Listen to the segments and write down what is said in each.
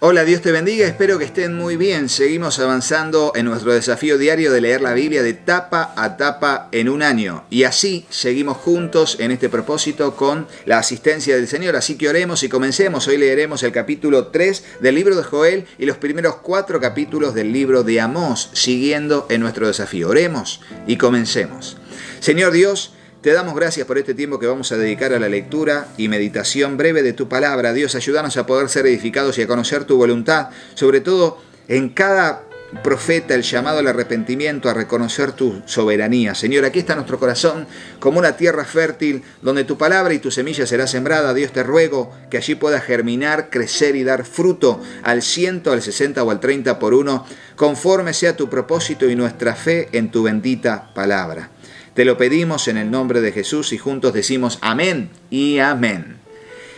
Hola, Dios te bendiga, espero que estén muy bien. Seguimos avanzando en nuestro desafío diario de leer la Biblia de tapa a tapa en un año. Y así seguimos juntos en este propósito con la asistencia del Señor. Así que oremos y comencemos. Hoy leeremos el capítulo 3 del libro de Joel y los primeros 4 capítulos del libro de Amós, siguiendo en nuestro desafío. Oremos y comencemos. Señor Dios, te damos gracias por este tiempo que vamos a dedicar a la lectura y meditación breve de tu palabra. Dios, ayúdanos a poder ser edificados y a conocer tu voluntad, sobre todo en cada profeta, el llamado al arrepentimiento, a reconocer tu soberanía. Señor, aquí está nuestro corazón como una tierra fértil donde tu palabra y tu semilla será sembrada. Dios, te ruego que allí pueda germinar, crecer y dar fruto al 100, al 60 o al 30 por uno, conforme sea tu propósito y nuestra fe en tu bendita palabra. Te lo pedimos en el nombre de Jesús y juntos decimos amén y amén.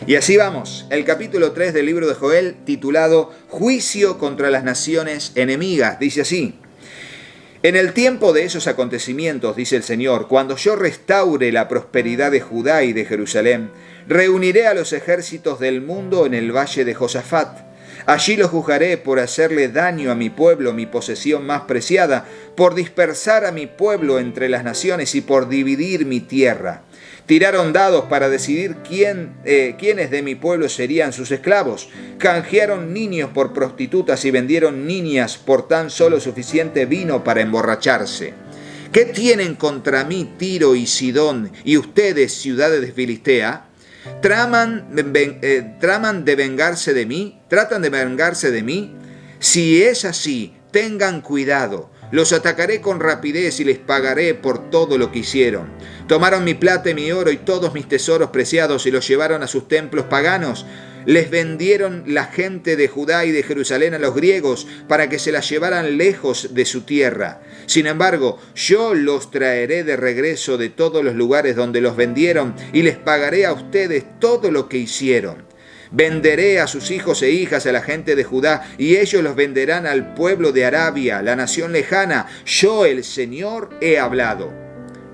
Y así vamos, el capítulo 3 del libro de Joel, titulado Juicio contra las naciones enemigas, dice así: En el tiempo de esos acontecimientos, dice el Señor, cuando yo restaure la prosperidad de Judá y de Jerusalén, reuniré a los ejércitos del mundo en el valle de Josafat. Allí los juzgaré por hacerle daño a mi pueblo, mi posesión más preciada, por dispersar a mi pueblo entre las naciones y por dividir mi tierra. Tiraron dados para decidir quiénes de mi pueblo serían sus esclavos. Canjearon niños por prostitutas y vendieron niñas por tan solo suficiente vino para emborracharse. ¿Qué tienen contra mí Tiro y Sidón y ustedes, ciudades de Filistea? ¿Tratan de vengarse de mí? Si es así, tengan cuidado. Los atacaré con rapidez y les pagaré por todo lo que hicieron. Tomaron mi plata y mi oro y todos mis tesoros preciados y los llevaron a sus templos paganos. Les vendieron la gente de Judá y de Jerusalén a los griegos para que se las llevaran lejos de su tierra. Sin embargo, yo los traeré de regreso de todos los lugares donde los vendieron y les pagaré a ustedes todo lo que hicieron. Venderé a sus hijos e hijas a la gente de Judá y ellos los venderán al pueblo de Arabia, la nación lejana. Yo, el Señor, he hablado.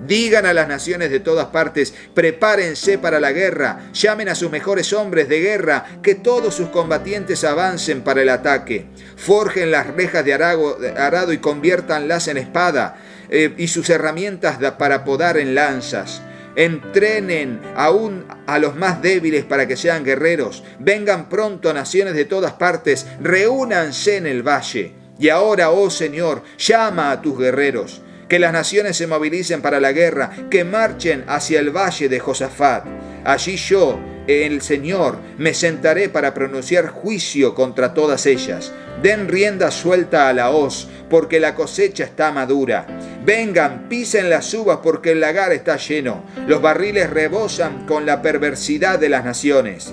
Digan a las naciones de todas partes, prepárense para la guerra, llamen a sus mejores hombres de guerra, que todos sus combatientes avancen para el ataque. Forjen las rejas de arado y conviértanlas en espada, y sus herramientas para podar en lanzas. Entrenen aún a los más débiles para que sean guerreros. Vengan pronto naciones de todas partes, reúnanse en el valle. Y ahora, oh Señor, llama a tus guerreros. Que las naciones se movilicen para la guerra, que marchen hacia el valle de Josafat. Allí yo, el Señor, me sentaré para pronunciar juicio contra todas ellas. Den rienda suelta a la hoz, porque la cosecha está madura. Vengan, pisen las uvas, porque el lagar está lleno. Los barriles rebosan con la perversidad de las naciones.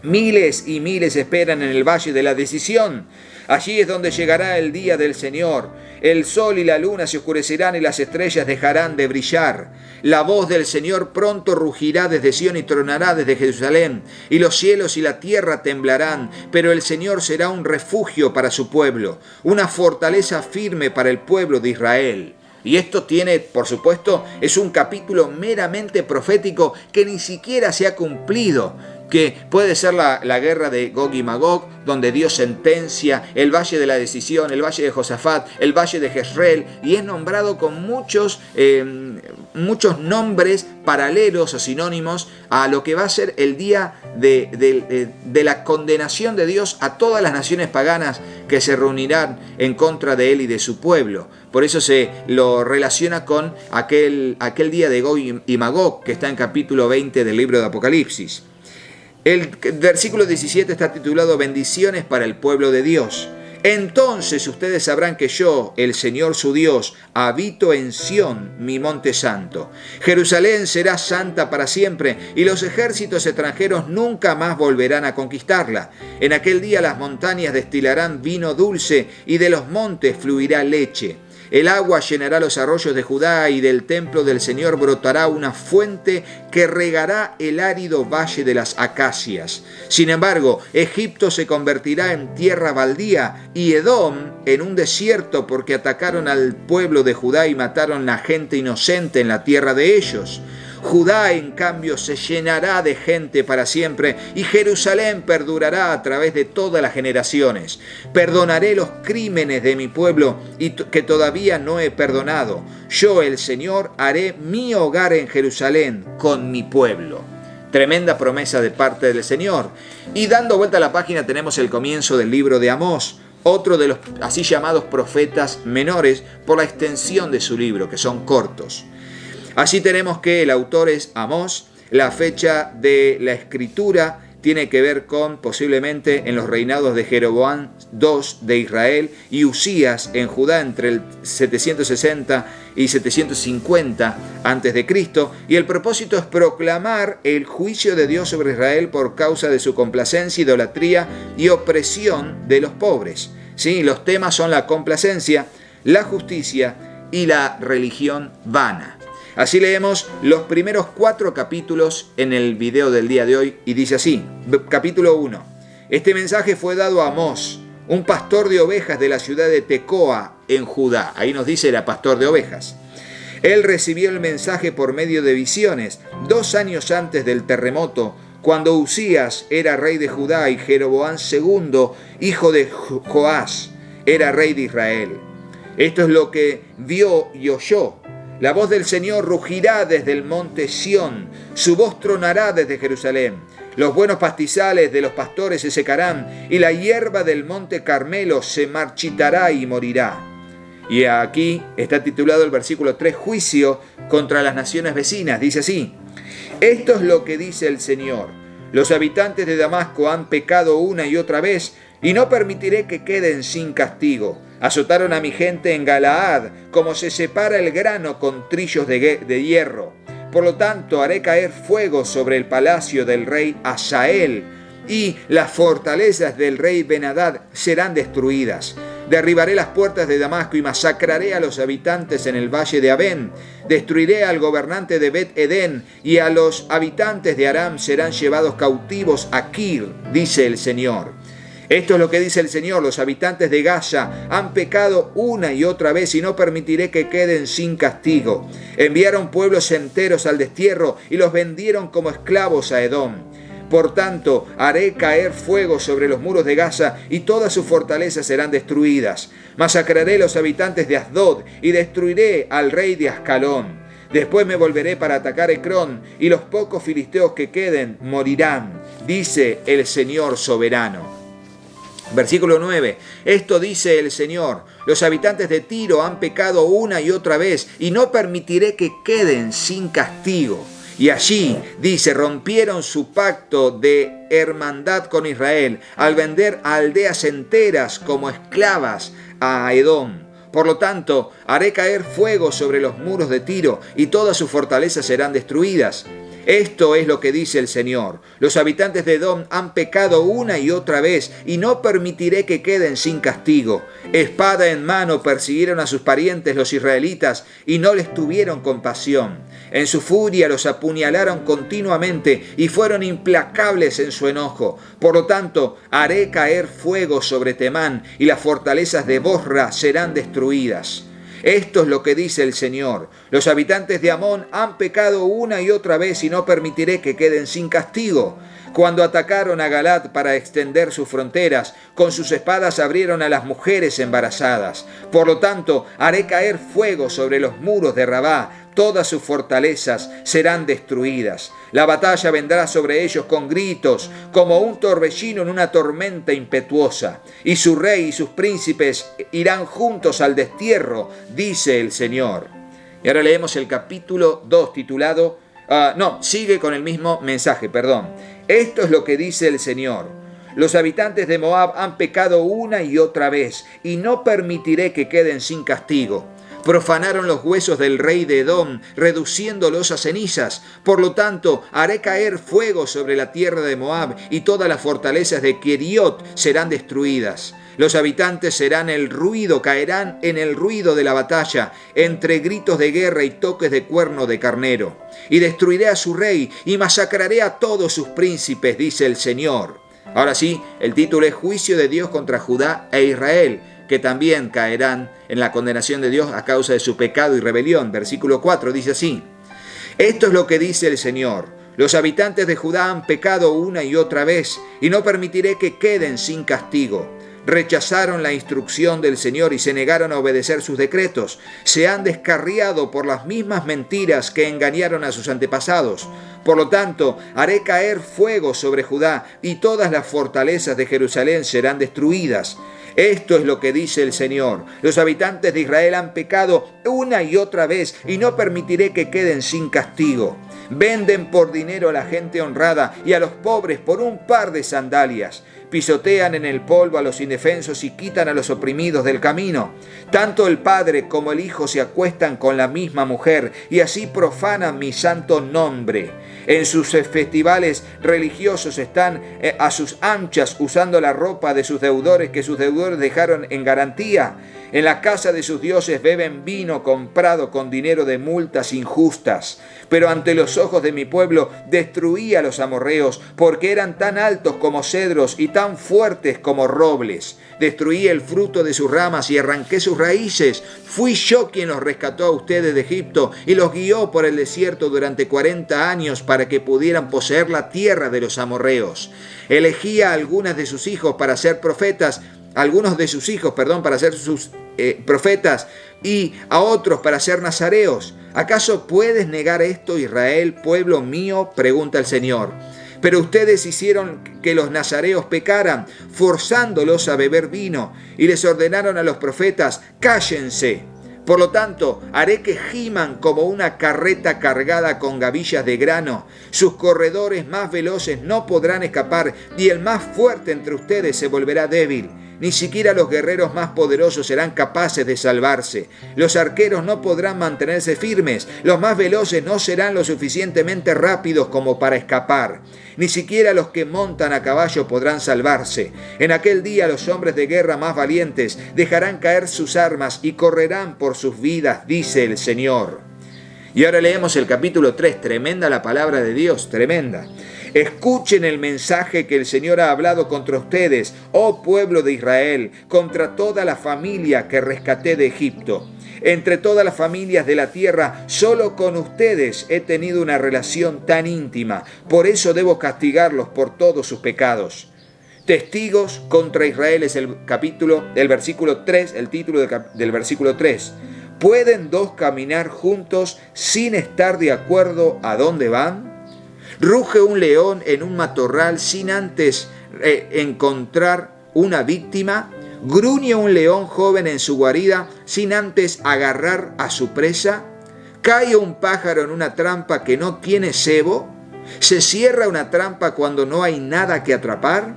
Miles y miles esperan en el valle de la decisión. Allí es donde llegará el día del Señor. El sol y la luna se oscurecerán y las estrellas dejarán de brillar. La voz del Señor pronto rugirá desde Sión y tronará desde Jerusalén. Y los cielos y la tierra temblarán, pero el Señor será un refugio para su pueblo, una fortaleza firme para el pueblo de Israel. Y esto tiene, por supuesto, es un capítulo meramente profético que ni siquiera se ha cumplido, que puede ser la guerra de Gog y Magog, donde Dios sentencia el valle de la decisión, el valle de Josafat, el valle de Jezreel, y es nombrado con muchos nombres paralelos o sinónimos a lo que va a ser el día de la condenación de Dios a todas las naciones paganas que se reunirán en contra de él y de su pueblo. Por eso se lo relaciona con aquel día de Gog y Magog, que está en capítulo 20 del libro de Apocalipsis. El versículo 17 está titulado Bendiciones para el pueblo de Dios. Entonces ustedes sabrán que yo, el Señor su Dios, habito en Sión, mi monte santo. Jerusalén será santa para siempre y los ejércitos extranjeros nunca más volverán a conquistarla. En aquel día las montañas destilarán vino dulce y de los montes fluirá leche. El agua llenará los arroyos de Judá y del templo del Señor brotará una fuente que regará el árido valle de las acacias. Sin embargo, Egipto se convertirá en tierra baldía y Edom en un desierto porque atacaron al pueblo de Judá y mataron a gente inocente en la tierra de ellos. Judá, en cambio, se llenará de gente para siempre, y Jerusalén perdurará a través de todas las generaciones. Perdonaré los crímenes de mi pueblo y que todavía no he perdonado. Yo, el Señor, haré mi hogar en Jerusalén con mi pueblo. Tremenda promesa de parte del Señor. Y dando vuelta a la página tenemos el comienzo del libro de Amós, otro de los así llamados profetas menores por la extensión de su libro, que son cortos. Así tenemos que el autor es Amós, la fecha de la escritura tiene que ver con posiblemente en los reinados de Jeroboam II de Israel y Usías en Judá entre el 760 y 750 a.C. Y el propósito es proclamar el juicio de Dios sobre Israel por causa de su complacencia, idolatría y opresión de los pobres. ¿Sí? Los temas son la complacencia, la justicia y la religión vana. Así leemos los primeros 4 capítulos en el video del día de hoy y dice así, capítulo 1. Este mensaje fue dado a Amós, un pastor de ovejas de la ciudad de Tecoa en Judá. Ahí nos dice era pastor de ovejas. Él recibió el mensaje por medio de visiones 2 años antes del terremoto, cuando Usías era rey de Judá y Jeroboam II, hijo de Joás, era rey de Israel. Esto es lo que vio y oyó. La voz del Señor rugirá desde el monte Sión, su voz tronará desde Jerusalén. Los buenos pastizales de los pastores se secarán, y la hierba del monte Carmelo se marchitará y morirá. Y aquí está titulado el versículo 3, juicio contra las naciones vecinas. Dice así, esto es lo que dice el Señor. Los habitantes de Damasco han pecado una y otra vez, y no permitiré que queden sin castigo. Azotaron a mi gente en Galaad, como se separa el grano con trillos de hierro. Por lo tanto, haré caer fuego sobre el palacio del rey Hazael, y las fortalezas del rey Ben-Hadad serán destruidas. Derribaré las puertas de Damasco y masacraré a los habitantes en el valle de Abén. Destruiré al gobernante de Bet-Edén, y a los habitantes de Aram serán llevados cautivos a Kir, dice el Señor. Esto es lo que dice el Señor, los habitantes de Gaza han pecado una y otra vez y no permitiré que queden sin castigo. Enviaron pueblos enteros al destierro y los vendieron como esclavos a Edom. Por tanto, haré caer fuego sobre los muros de Gaza y todas sus fortalezas serán destruidas. Masacraré los habitantes de Asdod y destruiré al rey de Ascalón. Después me volveré para atacar Ecrón y los pocos filisteos que queden morirán, dice el Señor soberano. Versículo 9. Esto dice el Señor, los habitantes de Tiro han pecado una y otra vez y no permitiré que queden sin castigo. Y allí, dice, rompieron su pacto de hermandad con Israel al vender a aldeas enteras como esclavas a Edom. Por lo tanto, haré caer fuego sobre los muros de Tiro y todas sus fortalezas serán destruidas. Esto es lo que dice el Señor. Los habitantes de Edom han pecado una y otra vez y no permitiré que queden sin castigo. Espada en mano persiguieron a sus parientes los israelitas y no les tuvieron compasión. En su furia los apuñalaron continuamente y fueron implacables en su enojo. Por lo tanto, haré caer fuego sobre Temán y las fortalezas de Bosra serán destruidas. Esto es lo que dice el Señor. Los habitantes de Amón han pecado una y otra vez y no permitiré que queden sin castigo. Cuando atacaron a Galat para extender sus fronteras, con sus espadas abrieron a las mujeres embarazadas. Por lo tanto, haré caer fuego sobre los muros de Rabá. Todas sus fortalezas serán destruidas. La batalla vendrá sobre ellos con gritos, como un torbellino en una tormenta impetuosa. Y su rey y sus príncipes irán juntos al destierro, dice el Señor. Y ahora leemos el capítulo 2 titulado... sigue con el mismo mensaje, perdón. Esto es lo que dice el Señor. Los habitantes de Moab han pecado una y otra vez, y no permitiré que queden sin castigo. Profanaron los huesos del rey de Edom, reduciéndolos a cenizas. Por lo tanto, haré caer fuego sobre la tierra de Moab, y todas las fortalezas de Keriot serán destruidas. Los habitantes caerán en el ruido de la batalla, entre gritos de guerra y toques de cuerno de carnero. Y destruiré a su rey, y masacraré a todos sus príncipes, dice el Señor. Ahora sí, el título es Juicio de Dios contra Judá e Israel, que también caerán en la condenación de Dios a causa de su pecado y rebelión. Versículo 4 dice así: Esto es lo que dice el Señor: los habitantes de Judá han pecado una y otra vez, y no permitiré que queden sin castigo. Rechazaron la instrucción del Señor y se negaron a obedecer sus decretos. Se han descarriado por las mismas mentiras que engañaron a sus antepasados. Por lo tanto, haré caer fuego sobre Judá y todas las fortalezas de Jerusalén serán destruidas. Esto es lo que dice el Señor: los habitantes de Israel han pecado una y otra vez y no permitiré que queden sin castigo. Venden por dinero a la gente honrada y a los pobres por un par de sandalias. Pisotean en el polvo a los indefensos y quitan a los oprimidos del camino. Tanto el padre como el hijo se acuestan con la misma mujer y así profanan mi santo nombre. En sus festivales religiosos están a sus anchas usando la ropa de sus deudores que sus deudores dejaron en garantía. En la casa de sus dioses beben vino comprado con dinero de multas injustas. Pero ante los ojos de mi pueblo destruí a los amorreos, porque eran tan altos como cedros y tan fuertes como robles. Destruí el fruto de sus ramas y arranqué sus raíces. Fui yo quien los rescató a ustedes de Egipto y los guió por el desierto durante 40 años para que pudieran poseer la tierra de los amorreos. Elegí a algunos de sus hijos para ser profetas, para ser sus profetas, y a otros para ser nazareos. ¿Acaso puedes negar esto, Israel, pueblo mío?, pregunta el Señor. Pero ustedes hicieron que los nazareos pecaran, forzándolos a beber vino, y les ordenaron a los profetas: cállense. Por lo tanto, haré que giman como una carreta cargada con gavillas de grano. Sus corredores más veloces no podrán escapar, y el más fuerte entre ustedes se volverá débil. Ni siquiera los guerreros más poderosos serán capaces de salvarse. Los arqueros no podrán mantenerse firmes. Los más veloces no serán lo suficientemente rápidos como para escapar. Ni siquiera los que montan a caballo podrán salvarse. En aquel día los hombres de guerra más valientes dejarán caer sus armas y correrán por sus vidas, dice el Señor. Y ahora leemos el capítulo 3. Tremenda la palabra de Dios, tremenda. Escuchen el mensaje que el Señor ha hablado contra ustedes, oh pueblo de Israel, contra toda la familia que rescaté de Egipto. Entre todas las familias de la tierra, solo con ustedes he tenido una relación tan íntima. Por eso debo castigarlos por todos sus pecados. Testigos contra Israel es el versículo 3, el título del versículo 3. ¿Pueden dos caminar juntos sin estar de acuerdo a dónde van? ¿Ruge un león en un matorral sin antes encontrar una víctima? ¿Gruñe un león joven en su guarida sin antes agarrar a su presa? ¿Cae un pájaro en una trampa que no tiene cebo? ¿Se cierra una trampa cuando no hay nada que atrapar?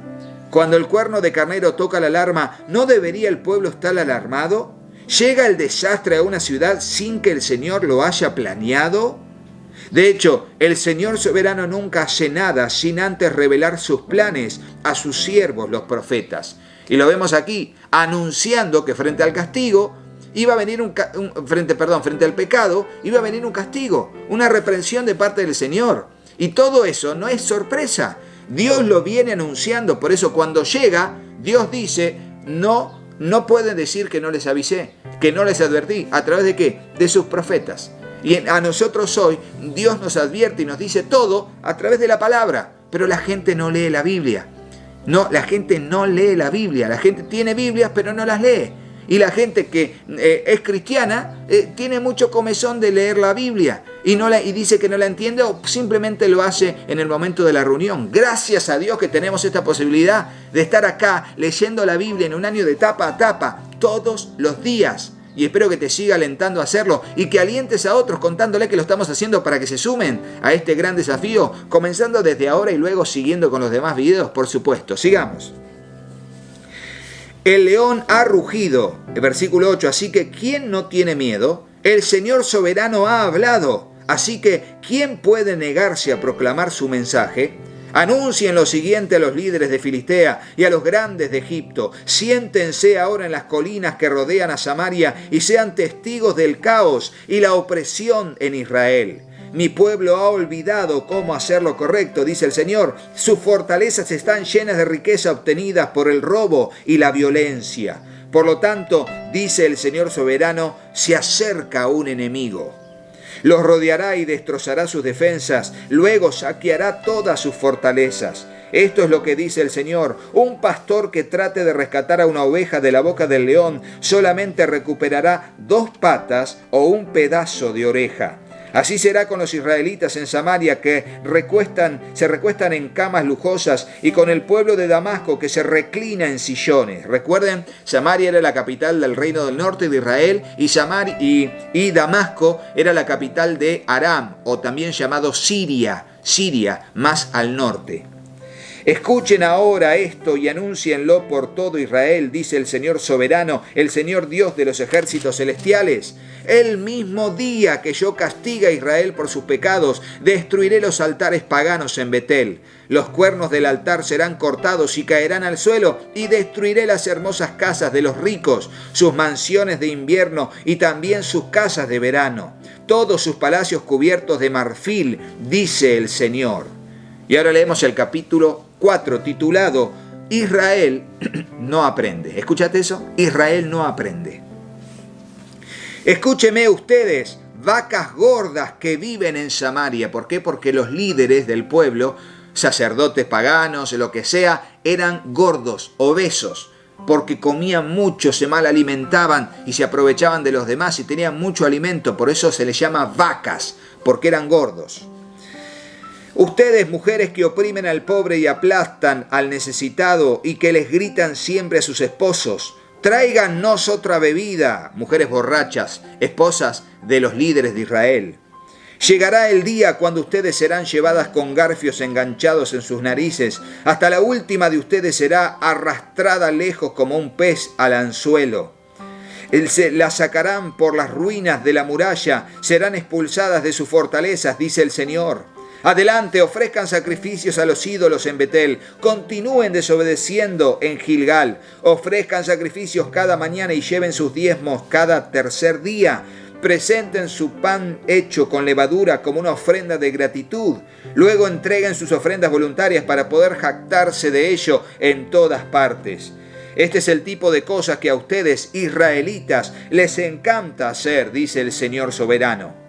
Cuando el cuerno de carnero toca la alarma, ¿no debería el pueblo estar alarmado? ¿Llega el desastre a una ciudad sin que el Señor lo haya planeado? De hecho, el Señor soberano nunca hace nada sin antes revelar sus planes a sus siervos, los profetas. Y lo vemos aquí, anunciando que frente al castigo iba a venir frente al pecado iba a venir un castigo, una reprensión de parte del Señor. Y todo eso no es sorpresa. Dios lo viene anunciando. Por eso cuando llega, Dios dice: no pueden decir que no les avisé, que no les advertí. ¿A través de qué? De sus profetas. Y a nosotros hoy Dios nos advierte y nos dice todo a través de la palabra. Pero la gente no lee la Biblia. No, la gente no lee la Biblia. La gente tiene Biblias pero no las lee. Y la gente que es cristiana tiene mucho comezón de leer la Biblia y dice que no la entiende o simplemente lo hace en el momento de la reunión. Gracias a Dios que tenemos esta posibilidad de estar acá leyendo la Biblia en un año de tapa a tapa todos los días. Y espero que te siga alentando a hacerlo y que alientes a otros contándole que lo estamos haciendo para que se sumen a este gran desafío, comenzando desde ahora y luego siguiendo con los demás videos, por supuesto. Sigamos. El león ha rugido, el versículo 8, así que ¿quién no tiene miedo? El Señor soberano ha hablado, así que ¿quién puede negarse a proclamar su mensaje? Anuncien lo siguiente a los líderes de Filistea y a los grandes de Egipto. Siéntense ahora en las colinas que rodean a Samaria y sean testigos del caos y la opresión en Israel. Mi pueblo ha olvidado cómo hacer lo correcto, dice el Señor. Sus fortalezas están llenas de riqueza obtenidas por el robo y la violencia. Por lo tanto, dice el Señor soberano, se acerca un enemigo. Los rodeará y destrozará sus defensas, luego saqueará todas sus fortalezas. Esto es lo que dice el Señor: un pastor que trate de rescatar a una oveja de la boca del león solamente recuperará 2 patas o un pedazo de oreja. Así será con los israelitas en Samaria, que se recuestan en camas lujosas, y con el pueblo de Damasco, que se reclina en sillones. Recuerden, Samaria era la capital del reino del norte de Israel, y Damasco era la capital de Aram, o también llamado Siria, más al norte. Escuchen ahora esto y anúncienlo por todo Israel, dice el Señor soberano, el Señor Dios de los ejércitos celestiales. El mismo día que yo castigue a Israel por sus pecados, destruiré los altares paganos en Betel. Los cuernos del altar serán cortados y caerán al suelo, y destruiré las hermosas casas de los ricos, sus mansiones de invierno y también sus casas de verano, todos sus palacios cubiertos de marfil, dice el Señor. Y ahora leemos el capítulo 4, titulado Israel no aprende. ¿Escuchaste eso? Israel no aprende. Escúcheme ustedes, vacas gordas que viven en Samaria. ¿Por qué? Porque los líderes del pueblo, sacerdotes paganos, lo que sea, eran gordos, obesos, porque comían mucho, se mal alimentaban y se aprovechaban de los demás y tenían mucho alimento. Por eso se les llama vacas, porque eran gordos. Ustedes, mujeres que oprimen al pobre y aplastan al necesitado y que les gritan siempre a sus esposos: tráigannos otra bebida, mujeres borrachas, esposas de los líderes de Israel. Llegará el día cuando ustedes serán llevadas con garfios enganchados en sus narices, hasta la última de ustedes será arrastrada lejos como un pez al anzuelo. La sacarán por las ruinas de la muralla, serán expulsadas de sus fortalezas, dice el Señor. Adelante, ofrezcan sacrificios a los ídolos en Betel, continúen desobedeciendo en Gilgal, ofrezcan sacrificios cada mañana y lleven sus diezmos cada tercer día. Presenten su pan hecho con levadura como una ofrenda de gratitud. Luego entreguen sus ofrendas voluntarias para poder jactarse de ello en todas partes. Este es el tipo de cosas que a ustedes, israelitas, les encanta hacer, dice el Señor soberano.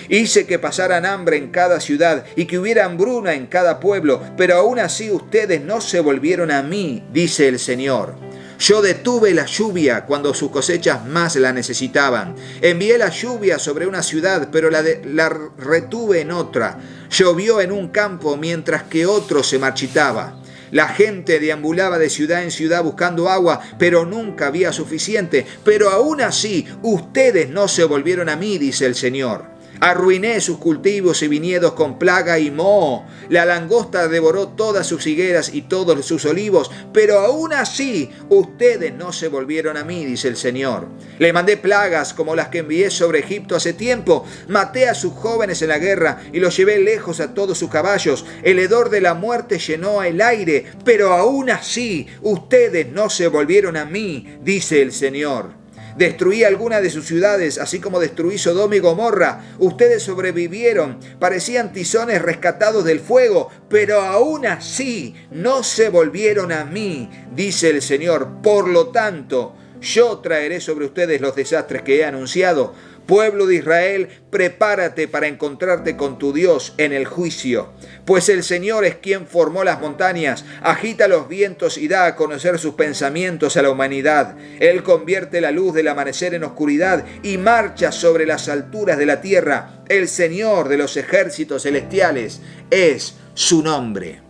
Hice que pasaran hambre en cada ciudad y que hubiera hambruna en cada pueblo, pero aún así ustedes no se volvieron a mí, dice el Señor. Yo detuve la lluvia cuando sus cosechas más la necesitaban. Envié la lluvia sobre una ciudad, pero la retuve en otra. Llovió en un campo mientras que otro se marchitaba. La gente deambulaba de ciudad en ciudad buscando agua, pero nunca había suficiente. Pero aún así ustedes no se volvieron a mí, dice el Señor. Arruiné sus cultivos y viñedos con plaga y moho. La langosta devoró todas sus higueras y todos sus olivos, pero aún así ustedes no se volvieron a mí, dice el Señor. Le mandé plagas como las que envié sobre Egipto hace tiempo. Maté a sus jóvenes en la guerra y los llevé lejos a todos sus caballos. El hedor de la muerte llenó el aire, pero aún así ustedes no se volvieron a mí, dice el Señor. Destruí algunas de sus ciudades, así como destruí Sodoma y Gomorra. Ustedes sobrevivieron, parecían tizones rescatados del fuego, pero aún así no se volvieron a mí, dice el Señor. Por lo tanto, yo traeré sobre ustedes los desastres que he anunciado. Pueblo de Israel, prepárate para encontrarte con tu Dios en el juicio. Pues el Señor es quien formó las montañas, agita los vientos y da a conocer sus pensamientos a la humanidad. Él convierte la luz del amanecer en oscuridad y marcha sobre las alturas de la tierra. El Señor de los ejércitos celestiales es su nombre.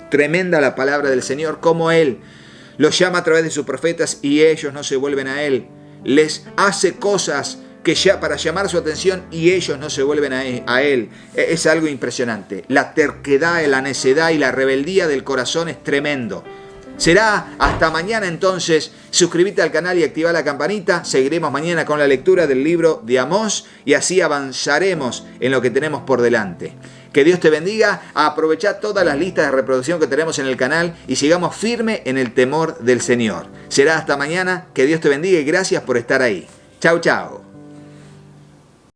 Tremenda la palabra del Señor, como Él los llama a través de sus profetas y ellos no se vuelven a Él. Les hace cosas que ya para llamar su atención y ellos no se vuelven a Él. Es algo impresionante. La terquedad, la necedad y la rebeldía del corazón es tremendo. Será hasta mañana entonces. Suscríbete al canal y activa la campanita. Seguiremos mañana con la lectura del libro de Amós y así avanzaremos en lo que tenemos por delante. Que Dios te bendiga. Aprovecha todas las listas de reproducción que tenemos en el canal y sigamos firme en el temor del Señor. Será hasta mañana. Que Dios te bendiga y gracias por estar ahí. Chau, chau.